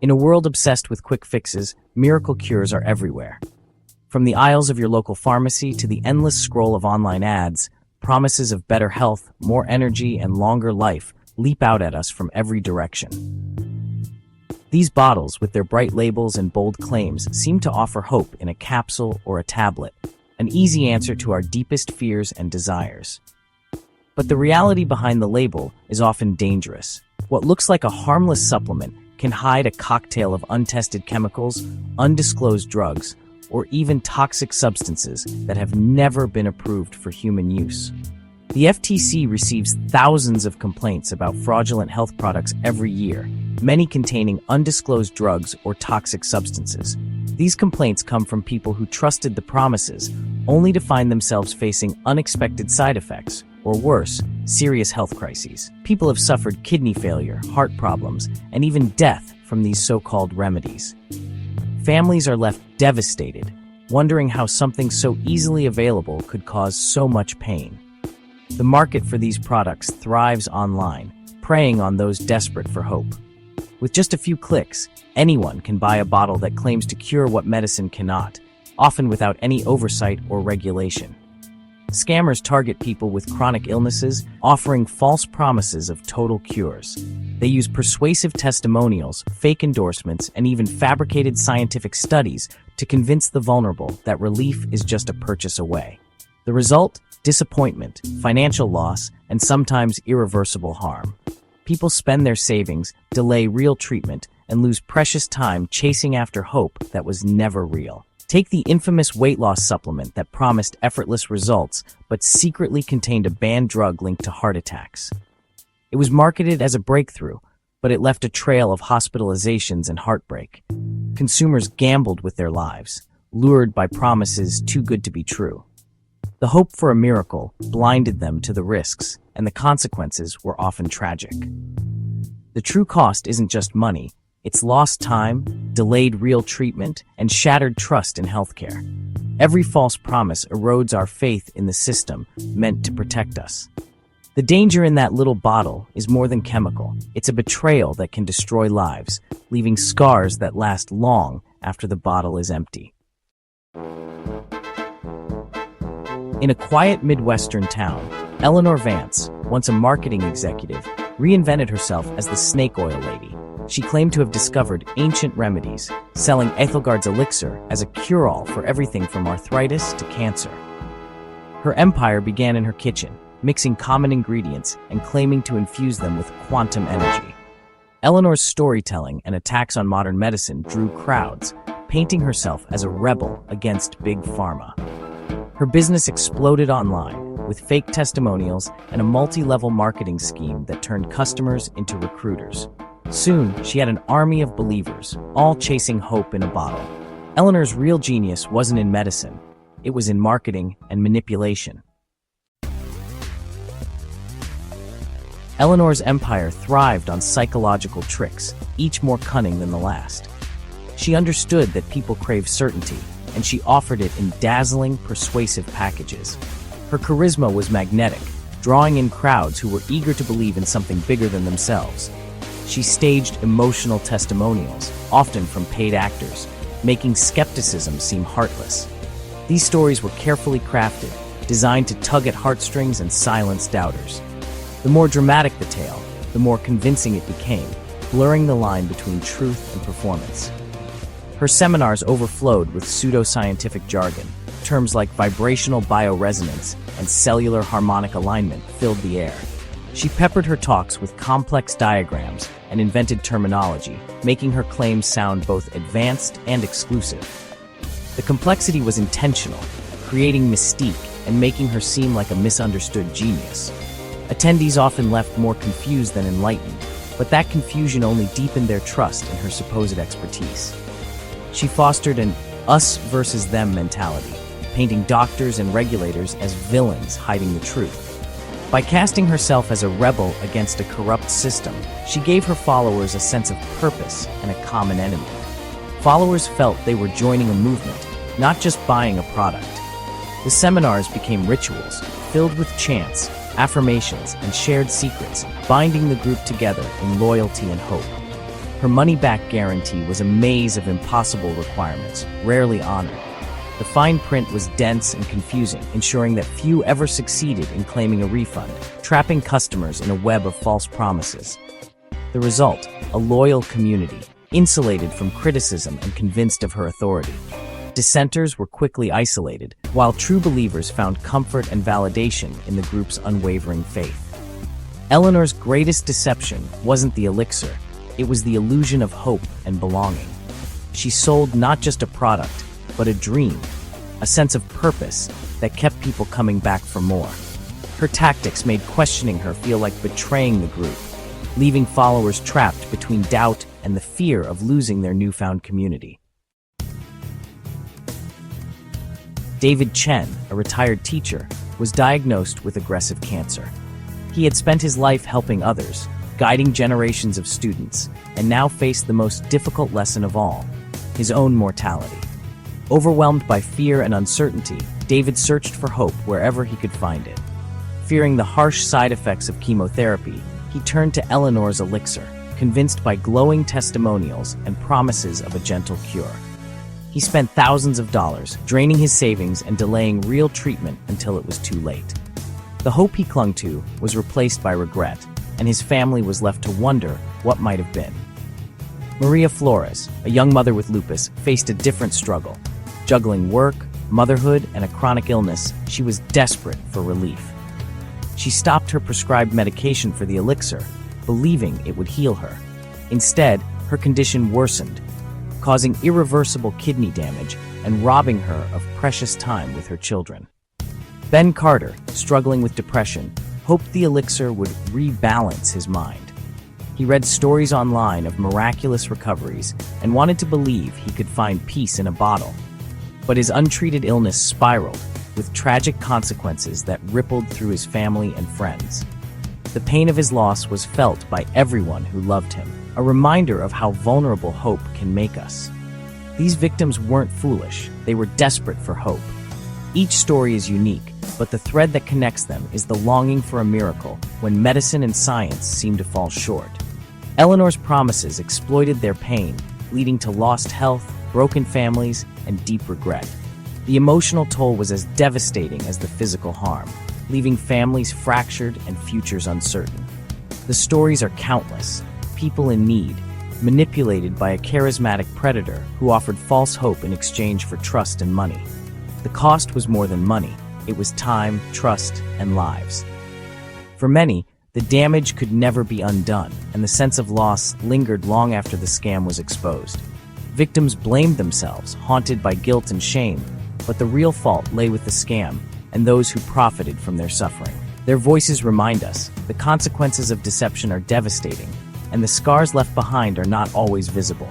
In a world obsessed with quick fixes, miracle cures are everywhere. From the aisles of your local pharmacy to the endless scroll of online ads, promises of better health, more energy, and longer life leap out at us from every direction. These bottles, with their bright labels and bold claims, seem to offer hope in a capsule or a tablet, an easy answer to our deepest fears and desires. But the reality behind the label is often dangerous. What looks like a harmless supplement can hide a cocktail of untested chemicals, undisclosed drugs, or even toxic substances that have never been approved for human use. The FTC receives thousands of complaints about fraudulent health products every year, many containing undisclosed drugs or toxic substances. These complaints come from people who trusted the promises, only to find themselves facing unexpected side effects, or worse, serious health crises. People have suffered kidney failure, heart problems, and even death from these so-called remedies. Families are left devastated, wondering how something so easily available could cause so much pain. The market for these products thrives online, preying on those desperate for hope. With just a few clicks, anyone can buy a bottle that claims to cure what medicine cannot, often without any oversight or regulation. Scammers target people with chronic illnesses, offering false promises of total cures. They use persuasive testimonials, fake endorsements, and even fabricated scientific studies to convince the vulnerable that relief is just a purchase away. The result? Disappointment, financial loss, and sometimes irreversible harm. People spend their savings, delay real treatment, and lose precious time chasing after hope that was never real. Take the infamous weight loss supplement that promised effortless results, but secretly contained a banned drug linked to heart attacks. It was marketed as a breakthrough, but it left a trail of hospitalizations and heartbreak. Consumers gambled with their lives, lured by promises too good to be true. The hope for a miracle blinded them to the risks, and the consequences were often tragic. The true cost isn't just money. It's lost time, delayed real treatment, and shattered trust in healthcare. Every false promise erodes our faith in the system meant to protect us. The danger in that little bottle is more than chemical. It's a betrayal that can destroy lives, leaving scars that last long after the bottle is empty. In a quiet Midwestern town, Eleanor Vance, once a marketing executive, reinvented herself as the snake oil lady. She claimed to have discovered ancient remedies, selling Ethelgard's elixir as a cure-all for everything from arthritis to cancer. Her empire began in her kitchen, mixing common ingredients and claiming to infuse them with quantum energy. Eleanor's storytelling and attacks on modern medicine drew crowds, painting herself as a rebel against Big Pharma. Her business exploded online, with fake testimonials and a multi-level marketing scheme that turned customers into recruiters. Soon, she had an army of believers, all chasing hope in a bottle. Eleanor's real genius wasn't in medicine. It was in marketing and manipulation. Eleanor's empire thrived on psychological tricks, each more cunning than the last. She understood that people crave certainty, and she offered it in dazzling, persuasive packages. Her charisma was magnetic, drawing in crowds who were eager to believe in something bigger than themselves. She staged emotional testimonials, often from paid actors, making skepticism seem heartless. These stories were carefully crafted, designed to tug at heartstrings and silence doubters. The more dramatic the tale, the more convincing it became, blurring the line between truth and performance. Her seminars overflowed with pseudoscientific jargon. Terms like vibrational bioresonance and cellular harmonic alignment filled the air. She peppered her talks with complex diagrams and invented terminology, making her claims sound both advanced and exclusive. The complexity was intentional, creating mystique and making her seem like a misunderstood genius. Attendees often left more confused than enlightened, but that confusion only deepened their trust in her supposed expertise. She fostered an us versus them mentality, painting doctors and regulators as villains hiding the truth. By casting herself as a rebel against a corrupt system, she gave her followers a sense of purpose and a common enemy. Followers felt they were joining a movement, not just buying a product. The seminars became rituals, filled with chants, affirmations, and shared secrets, binding the group together in loyalty and hope. Her money-back guarantee was a maze of impossible requirements, rarely honored. The fine print was dense and confusing, ensuring that few ever succeeded in claiming a refund, trapping customers in a web of false promises. The result, a loyal community, insulated from criticism and convinced of her authority. Dissenters were quickly isolated, while true believers found comfort and validation in the group's unwavering faith. Eleanor's greatest deception wasn't the elixir, it was the illusion of hope and belonging. She sold not just a product, but a dream, a sense of purpose that kept people coming back for more. Her tactics made questioning her feel like betraying the group, leaving followers trapped between doubt and the fear of losing their newfound community. David Chen, a retired teacher, was diagnosed with aggressive cancer. He had spent his life helping others, guiding generations of students, and now faced the most difficult lesson of all, his own mortality. Overwhelmed by fear and uncertainty, David searched for hope wherever he could find it. Fearing the harsh side effects of chemotherapy, he turned to Eleanor's elixir, convinced by glowing testimonials and promises of a gentle cure. He spent thousands of dollars, draining his savings and delaying real treatment until it was too late. The hope he clung to was replaced by regret, and his family was left to wonder what might have been. Maria Flores, a young mother with lupus, faced a different struggle. Juggling work, motherhood, and a chronic illness, she was desperate for relief. She stopped her prescribed medication for the elixir, believing it would heal her. Instead, her condition worsened, causing irreversible kidney damage and robbing her of precious time with her children. Ben Carter, struggling with depression, hoped the elixir would rebalance his mind. He read stories online of miraculous recoveries and wanted to believe he could find peace in a bottle. But his untreated illness spiraled, with tragic consequences that rippled through his family and friends. The pain of his loss was felt by everyone who loved him, a reminder of how vulnerable hope can make us. These victims weren't foolish, they were desperate for hope. Each story is unique, but the thread that connects them is the longing for a miracle when medicine and science seem to fall short. Eleanor's promises exploited their pain, leading to lost health, broken families, and deep regret. The emotional toll was as devastating as the physical harm, leaving families fractured and futures uncertain. The stories are countless. People in need, manipulated by a charismatic predator who offered false hope in exchange for trust and money. The cost was more than money. It was time, trust, and lives. For many, the damage could never be undone, and the sense of loss lingered long after the scam was exposed. Victims blamed themselves, haunted by guilt and shame, but the real fault lay with the scam and those who profited from their suffering. Their voices remind us the consequences of deception are devastating, and the scars left behind are not always visible.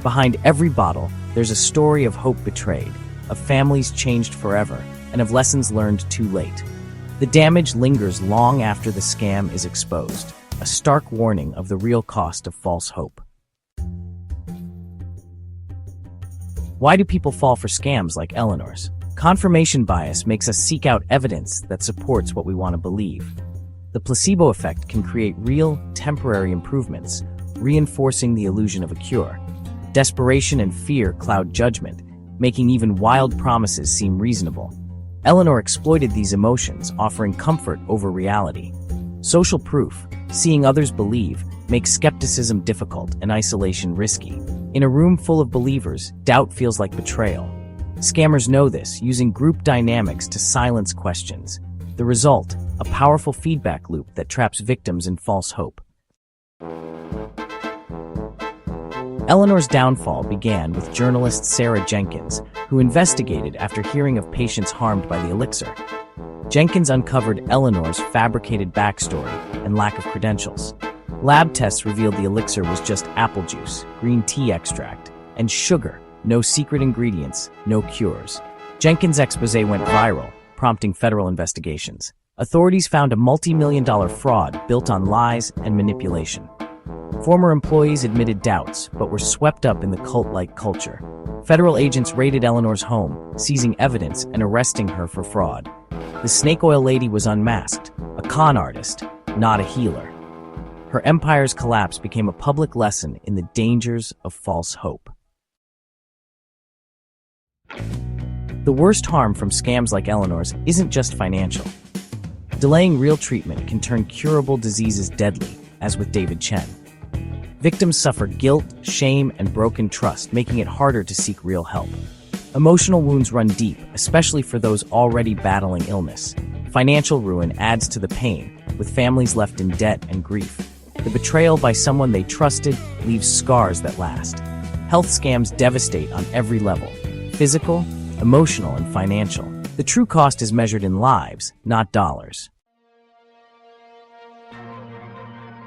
Behind every bottle, there's a story of hope betrayed, of families changed forever, and of lessons learned too late. The damage lingers long after the scam is exposed, a stark warning of the real cost of false hope. Why do people fall for scams like Eleanor's? Confirmation bias makes us seek out evidence that supports what we want to believe. The placebo effect can create real, temporary improvements, reinforcing the illusion of a cure. Desperation and fear cloud judgment, making even wild promises seem reasonable. Eleanor exploited these emotions, offering comfort over reality. Social proof, seeing others believe, makes skepticism difficult and isolation risky. In a room full of believers, doubt feels like betrayal. Scammers know this, using group dynamics to silence questions. The result, a powerful feedback loop that traps victims in false hope. Eleanor's downfall began with journalist Sarah Jenkins, who investigated after hearing of patients harmed by the elixir. Jenkins uncovered Eleanor's fabricated backstory and lack of credentials. Lab tests revealed the elixir was just apple juice, green tea extract, and sugar, no secret ingredients, no cures. Jenkins' expose went viral, prompting federal investigations. Authorities found a multi-million-dollar fraud built on lies and manipulation. Former employees admitted doubts, but were swept up in the cult-like culture. Federal agents raided Eleanor's home, seizing evidence and arresting her for fraud. The snake oil lady was unmasked, a con artist, not a healer. Her empire's collapse became a public lesson in the dangers of false hope. The worst harm from scams like Eleanor's isn't just financial. Delaying real treatment can turn curable diseases deadly, as with David Chen. Victims suffer guilt, shame, and broken trust, making it harder to seek real help. Emotional wounds run deep, especially for those already battling illness. Financial ruin adds to the pain, with families left in debt and grief. The betrayal by someone they trusted leaves scars that last. Health scams devastate on every level: physical, emotional, and financial. The true cost is measured in lives, not dollars.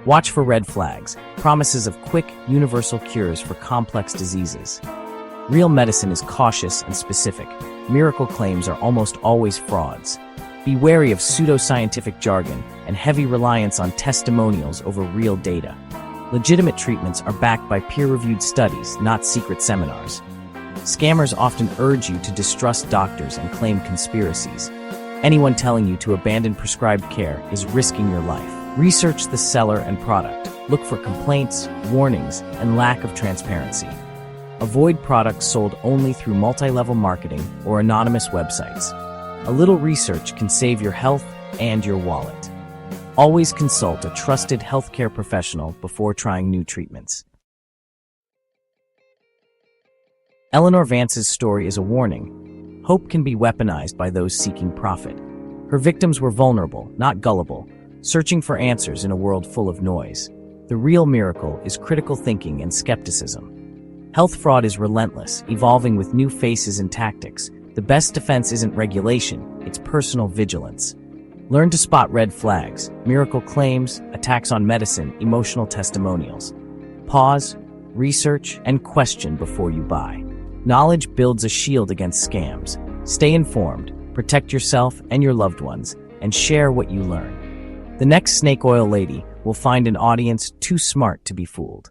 Watch for red flags, promises of quick, universal cures for complex diseases. Real medicine is cautious and specific. Miracle claims are almost always frauds. Be wary of pseudoscientific jargon and heavy reliance on testimonials over real data. Legitimate treatments are backed by peer-reviewed studies, not secret seminars. Scammers often urge you to distrust doctors and claim conspiracies. Anyone telling you to abandon prescribed care is risking your life. Research the seller and product. Look for complaints, warnings, and lack of transparency. Avoid products sold only through multi-level marketing or anonymous websites. A little research can save your health and your wallet. Always consult a trusted healthcare professional before trying new treatments. Eleanor Vance's story is a warning. Hope can be weaponized by those seeking profit. Her victims were vulnerable, not gullible, searching for answers in a world full of noise. The real miracle is critical thinking and skepticism. Health fraud is relentless, evolving with new faces and tactics. The best defense isn't regulation, it's personal vigilance. Learn to spot red flags, miracle claims, attacks on medicine, emotional testimonials. Pause, research, and question before you buy. Knowledge builds a shield against scams. Stay informed, protect yourself and your loved ones, and share what you learn. The next snake oil lady will find an audience too smart to be fooled.